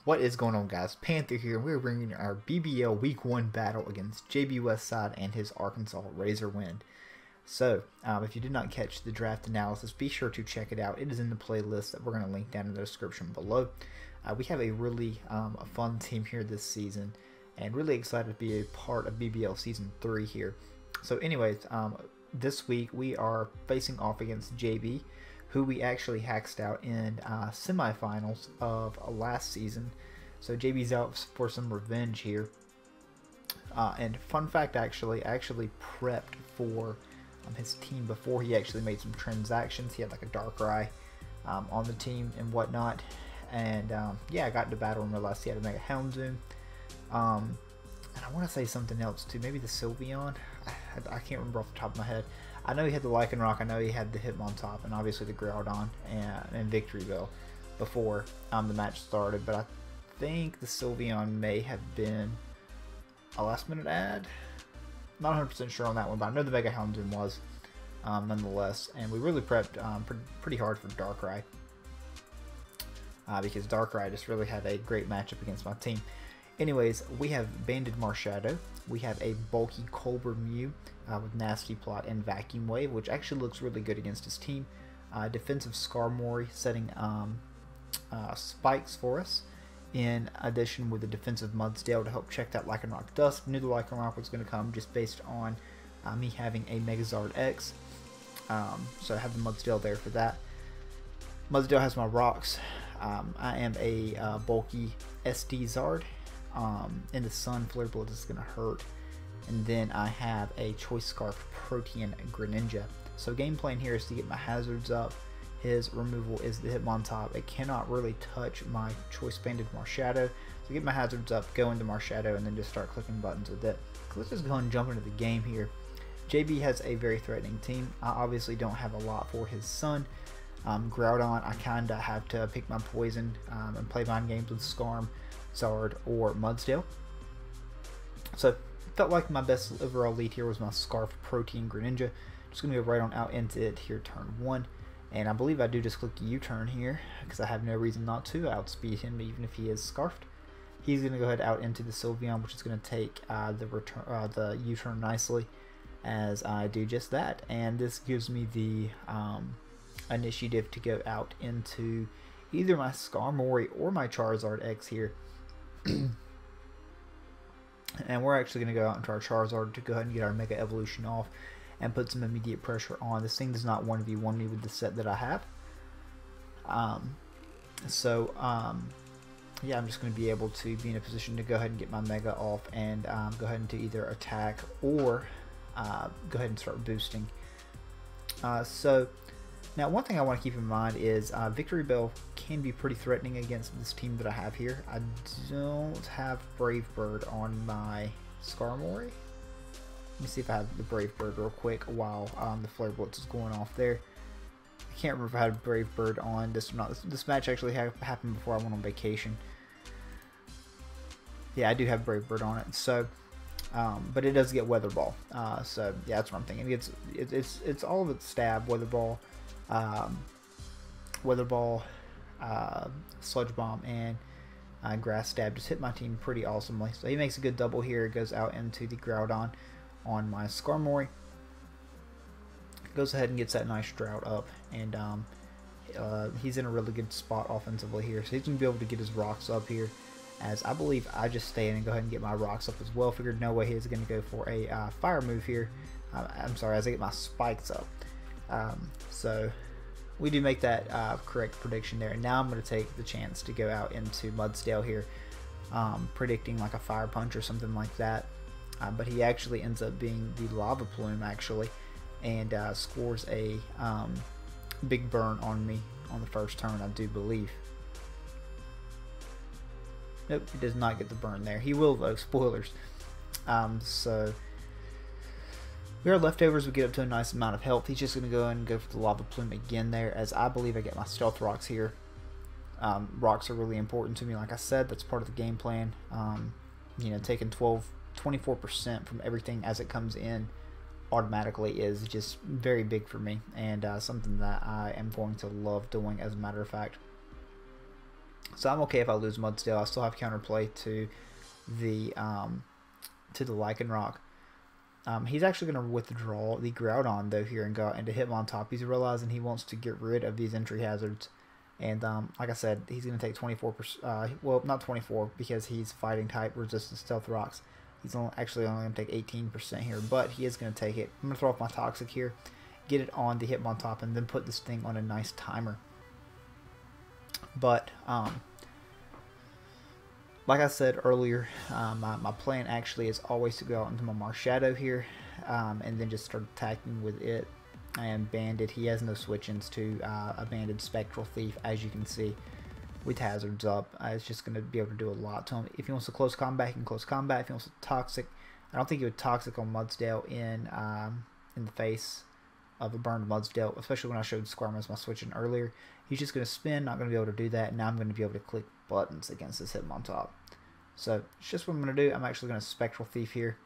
What is going on, guys? Panther here. We're bringing our BBL Week 1 battle against JB Westside and his Arkansas Razorwind. So, if you did not catch the draft analysis, be sure to check it out. It is in the playlist that we're going to link down in the description below. We have a really a fun team here this season, and really excited to be a part of BBL Season 3 here. So anyways, this week we are facing off against JB, who we actually hacked out in semifinals of last season. So JB's out for some revenge here. And fun fact, I actually prepped for his team before he actually made some transactions. He had like a Darkrai on the team and whatnot. And yeah, I got into battle and realized he had a Mega Houndoom. And I want to say something else too, maybe the Sylveon. I can't remember off the top of my head. I know he had the Lycanroc, I know he had the Hitmontop, and obviously the Groudon and Victory Bell before the match started, but I think the Sylveon may have been a last minute ad. Not 100% sure on that one, but I know the Mega Houndoom was nonetheless, and we really prepped pretty hard for Darkrai because Darkrai just really had a great matchup against my team. Anyways, we have Banded Marshadow, we have a bulky Colbur Mew with Nasty Plot and Vacuum Wave, which actually looks really good against his team. Defensive Skarmory setting spikes for us, in addition with the defensive Mudsdale to help check that Lycanroc Dust. Knew the Lycanroc was going to come just based on me having a Megazard X, so I have the Mudsdale there for that. Mudsdale has my rocks. I am a bulky SD Zard. In the sun, Flare Blitz is going to hurt. And then I have a Choice Scarf Protean Greninja. So game plan here is to get my hazards up. His removal is the Hitmontop. It cannot really touch my Choice Banded Marshadow. So get my hazards up, go into Marshadow, and then just start clicking buttons with it. So let's just go ahead and jump into the game here. JB has a very threatening team. I obviously don't have a lot for his son. Groudon, I kind of have to pick my poison and play mind games with Skarm, Zard, or Mudsdale. So felt like my best overall lead here was my Scarf Protean Greninja. Just going to go right on out into it here turn 1. And I believe I do just click U-turn here because I have no reason not to outspeed him even if he is Scarfed. He's going to go ahead out into the Sylveon, which is going to take the U-turn nicely as I do just that. And this gives me the initiative to go out into either my Skarmory or my Charizard X here. And we're actually going to go out into our Charizard to go ahead and get our Mega Evolution off and put some immediate pressure on. This thing does not 1v1 me with the set that I have. Yeah, I'm just going to be able to be in a position to go ahead and get my Mega off and go ahead and to either attack or go ahead and start boosting. So now one thing I want to keep in mind is Victory Bell can be pretty threatening against this team that I have here. I don't have Brave Bird on my Skarmory. Let me see if I have the Brave Bird real quick while the Flare Blitz is going off there. I can't remember if I had Brave Bird on this or not. This match actually happened before I went on vacation. Yeah, I do have Brave Bird on it. So, but it does get Weather Ball. So yeah, that's what I'm thinking. It's all of its stab, Weather Ball, Sludge Bomb, and Grass Stab just hit my team pretty awesomely. So he makes a good double here. Goes out into the Groudon on my Skarmory. Goes ahead and gets that nice drought up, and he's in a really good spot offensively here. So he's going to be able to get his rocks up here, as I believe I just stay in and go ahead and get my rocks up as well. Figured no way he's going to go for a fire move here. I'm sorry, as I get my spikes up. So we do make that correct prediction there. And now I'm going to take the chance to go out into Mudsdale here, predicting like a Fire Punch or something like that. But he actually ends up being the Lava Plume actually, and scores a big burn on me on the first turn, I do believe. Nope, he does not get the burn there. He will though, spoilers. So we are leftovers. We get up to a nice amount of health. He's just going to go in and go for the Lava Plume again there, as I believe I get my Stealth Rocks here. Rocks are really important to me. Like I said, that's part of the game plan. You know, taking 24% from everything as it comes in automatically is just very big for me, and something that I am going to love doing, as a matter of fact. So I'm okay if I lose Mudsdale. I still have counterplay to the Lycanroc. He's actually going to withdraw the Groudon though here and go out into Hitmontop. He's realizing he wants to get rid of these entry hazards. And like I said, he's going to take 24%. Well, not 24 because he's fighting type resistant Stealth Rocks. He's actually only going to take 18% here, but he is going to take it. I'm going to throw off my Toxic here, get it on the Hitmontop, and then put this thing on a nice timer. But like I said earlier, my plan actually is always to go out into my Marshadow here, and then just start attacking with it. And Bandit, he has no switch-ins to a Banded Spectral Thief, as you can see, with hazards up. It's just going to be able to do a lot to him. If he wants to close combat, he can close combat. If he wants to Toxic, I don't think he would Toxic on Mudsdale in the face of a burned Mudsdale, especially when I showed Squirm as my switch-in earlier. He's just going to spin, not going to be able to do that. Now I'm going to be able to click buttons against this Hitmontop. So it's just what I'm going to do. I'm actually going to Spectral Thief here.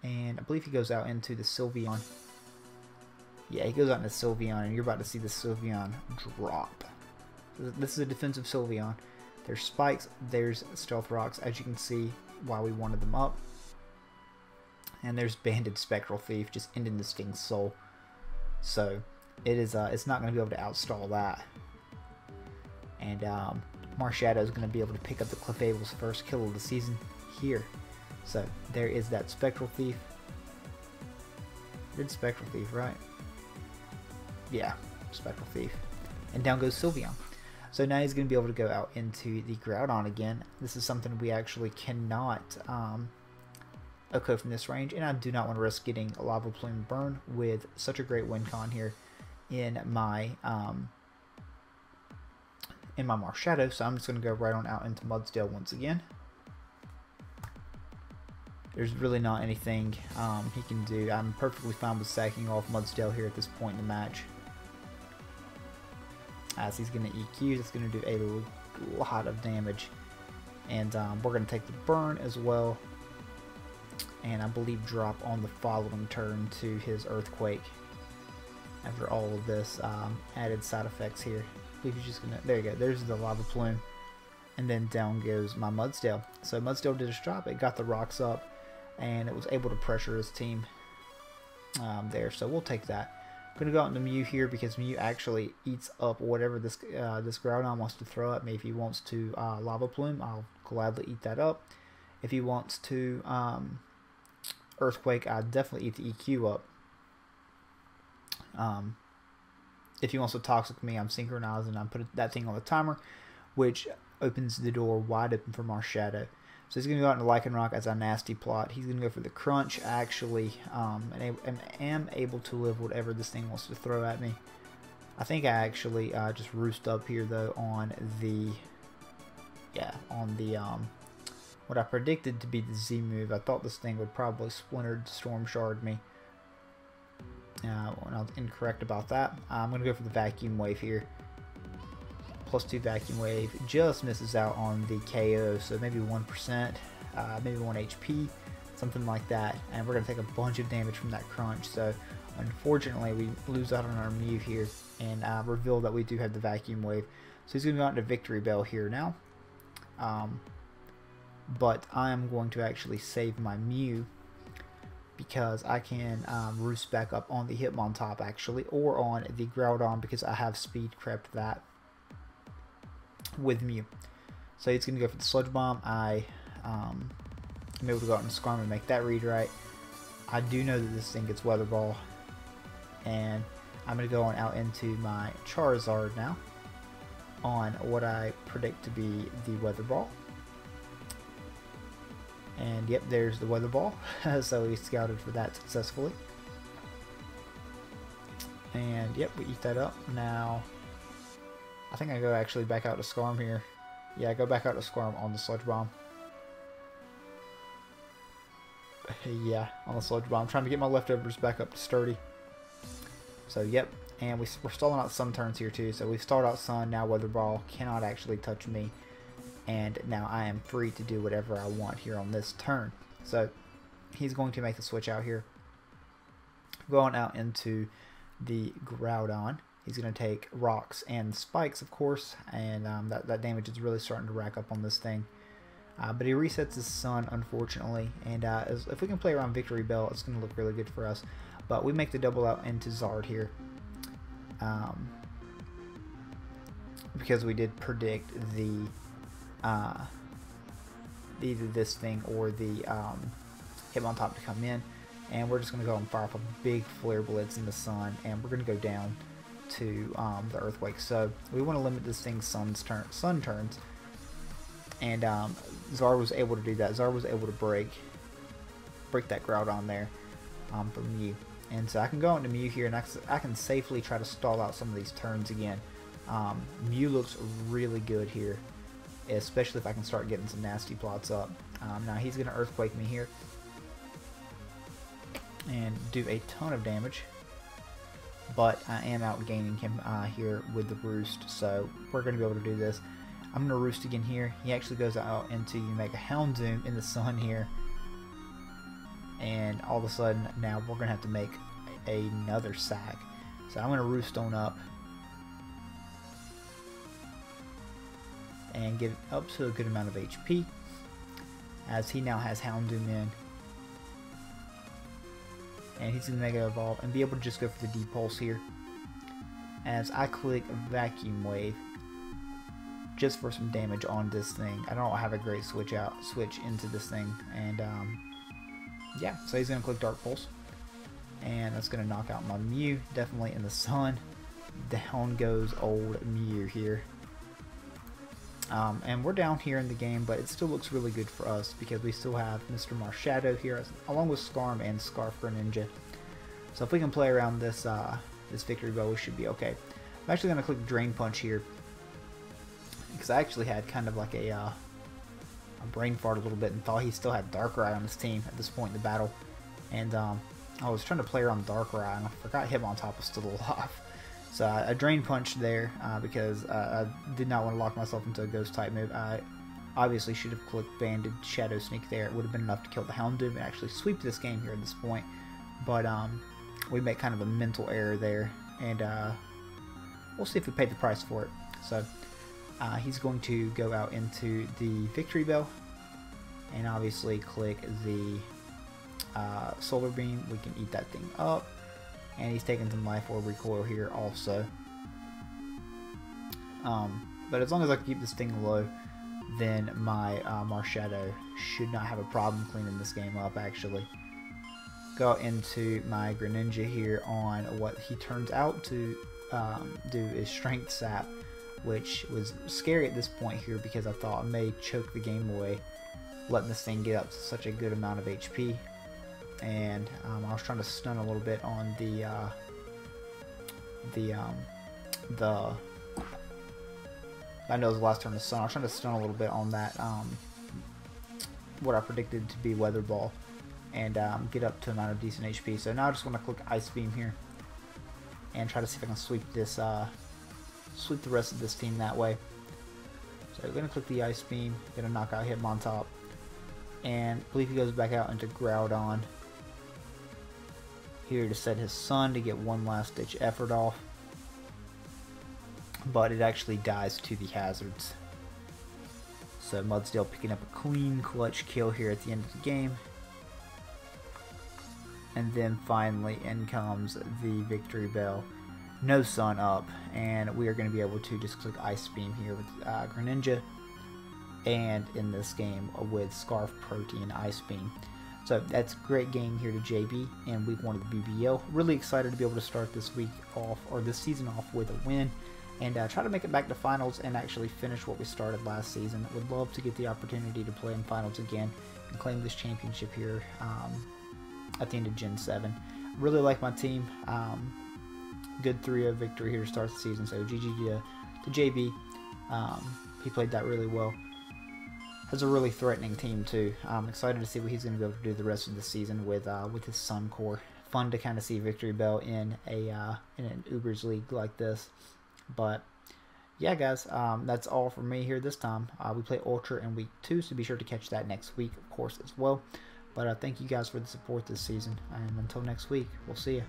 And I believe he goes out into the Sylveon. Yeah, he goes out into Sylveon, and you're about to see the Sylveon drop. This is a defensive Sylveon. There's spikes, there's Stealth Rocks, as you can see why we wanted them up. And there's Banded Spectral Thief, just ending the Sting's Soul. So it is it's not going to be able to outstall that. And Marshadow is going to be able to pick up the Clefables' first kill of the season here. So there is that Spectral Thief. Did Spectral Thief, right? Yeah, Spectral Thief. And down goes Sylveon. So now he's going to be able to go out into the Groudon again. This is something we actually cannot echo from this range, and I do not want to risk getting a Lava Plume burn with such a great win con here in my Marshadow. So I'm just going to go right on out into Mudsdale once again. There's really not anything he can do. I'm perfectly fine with sacking off Mudsdale here at this point in the match. As he's going to EQ, it's going to do a lot of damage. And we're going to take the burn as well. And I believe drop on the following turn to his Earthquake. After all of this added side effects here. I believe he's just going to... There you go. There's the Lava Plume. And then down goes my Mudsdale. So Mudsdale did his job. It got the rocks up. And it was able to pressure his team there, so we'll take that. I'm going to go out into Mew here because Mew actually eats up whatever this Groudon wants to throw at me. If he wants to Lava Plume, I'll gladly eat that up. If he wants to Earthquake, I'd definitely eat the EQ up. If he wants to Toxic me, I'm synchronizing. I'm putting that thing on the timer, which opens the door wide open for Marshadow. So he's going to go out into Lycanroc as a nasty plot. He's going to go for the Crunch, actually, and am able to live whatever this thing wants to throw at me. I think I actually just roost up here, though, on the, what I predicted to be the Z move. I thought this thing would probably Splintered Storm Shard me. When I was incorrect about that. I'm going to go for the Vacuum Wave here. +2 Vacuum Wave, just misses out on the KO, so maybe 1%, maybe 1 HP, something like that, and we're going to take a bunch of damage from that Crunch. So unfortunately we lose out on our Mew here and reveal that we do have the Vacuum Wave. So he's going to go out into Victory Bell here now, but I am going to actually save my Mew because I can roost back up on the Hitmontop actually, or on the Groudon because I have speed crept that with Mew. So he's going to go for the Sludge Bomb. I'm able to go out and Squirm and make that read right. I do know that this thing gets Weather Ball, and I'm going to go on out into my Charizard now on what I predict to be the Weather Ball. And yep, there's the Weather Ball. So we scouted for that successfully. And yep, we eat that up. Now I think I go actually back out to Squirm here. Yeah, I go back out to Squirm on the Sludge Bomb. Yeah, on the Sludge Bomb. I'm trying to get my leftovers back up to sturdy. So, yep. And we're stalling out some turns here, too. So, we stalled out Sun. Now, Weather Ball cannot actually touch me. And now I am free to do whatever I want here on this turn. So, he's going to make the switch out here. Going out into the Groudon. He's going to take rocks and spikes, of course, and that damage is really starting to rack up on this thing. But he resets his sun, unfortunately, and if we can play around Victory Bell, it's going to look really good for us. But we make the double out into Zard here, because we did predict the either this thing or the Hitmontop to come in, and we're just going to go and fire off a big Flare Blitz in the sun, and we're going to go down to the Earthquake. So we want to limit this thing's sun turns, and Zard was able to do that. Zard was able to break that Groudon there for Mew, and so I can go into Mew here, and I can safely try to stall out some of these turns again. Mew looks really good here, especially if I can start getting some nasty plots up. Now he's going to Earthquake me here and do a ton of damage, but I am outgaining him here with the Roost, so we're going to be able to do this. I'm going to Roost again here. He actually goes out into Mega Houndoom in the sun here, and all of a sudden now we're going to have to make another sack. So I'm going to Roost on up and get up to a good amount of HP, as he now has Houndoom in. And he's going to Mega Evolve and be able to just go for the D-Pulse here, as I click Vacuum Wave just for some damage on this thing. I don't have a great switch into this thing, and yeah, so he's going to click Dark Pulse, and that's going to knock out my Mew, definitely in the sun. Down goes old Mew here. And we're down here in the game, but it still looks really good for us because we still have Mr. Marshadow here, along with Skarm and Scarf Greninja. So if we can play around this this Victory Bell, we should be okay. I'm actually going to click Drain Punch here, because I actually had kind of like a brain fart a little bit and thought he still had Darkrai on his team at this point in the battle. And I was trying to play around Darkrai, and I forgot Hitmontop was still alive. So I Drain Punched there because I did not want to lock myself into a Ghost type move. I obviously should have clicked Banded Shadow Sneak there. It would have been enough to kill the Houndoom and actually sweep this game here at this point. But we make kind of a mental error there, and we'll see if we pay the price for it. So he's going to go out into the Victory Bell and obviously click the Solar Beam. We can eat that thing up. And he's taking some Life Orb recoil here also. But as long as I can keep this thing low, then my Marshadow should not have a problem cleaning this game up, actually. Go into my Greninja here on what he turns out to do is Strength Sap, which was scary at this point here because I thought I may choke the game away, letting this thing get up to such a good amount of HP. And I was trying to stun a little bit on the I know it was the last turn of Sun. I was trying to stun a little bit on that what I predicted to be Weather Ball, and get up to an amount of decent HP. So now I just want to click Ice Beam here and try to see if I can sweep this sweep the rest of this team that way. So we're gonna click the Ice Beam, gonna knock out Hitmontop, and I believe he goes back out into Groudon here to set his sun to get one last ditch effort off, but it actually dies to the hazards. So Mudsdale picking up a clean clutch kill here at the end of the game. And then finally in comes the Victory Bell. No sun up, and we are going to be able to just click Ice Beam here with Greninja, and in this game with Scarf Protein Ice Beam. So that's a great game here to JB in week 1 of the BBL. Really excited to be able to start this week off, or this season off, with a win, and try to make it back to finals and actually finish what we started last season. Would love to get the opportunity to play in finals again and claim this championship here at the end of Gen 7. Really like my team. Good 3-0 victory here to start the season. So GG to JB. He played that really well. Has a really threatening team too. I'm excited to see what he's going to be able to do the rest of the season with his Sun Core. Fun to kind of see Victory Bell in an Ubers League like this. But yeah, guys, that's all from me here this time. We play Ultra in week 2, so be sure to catch that next week, of course, as well. But thank you guys for the support this season, and until next week, we'll see you.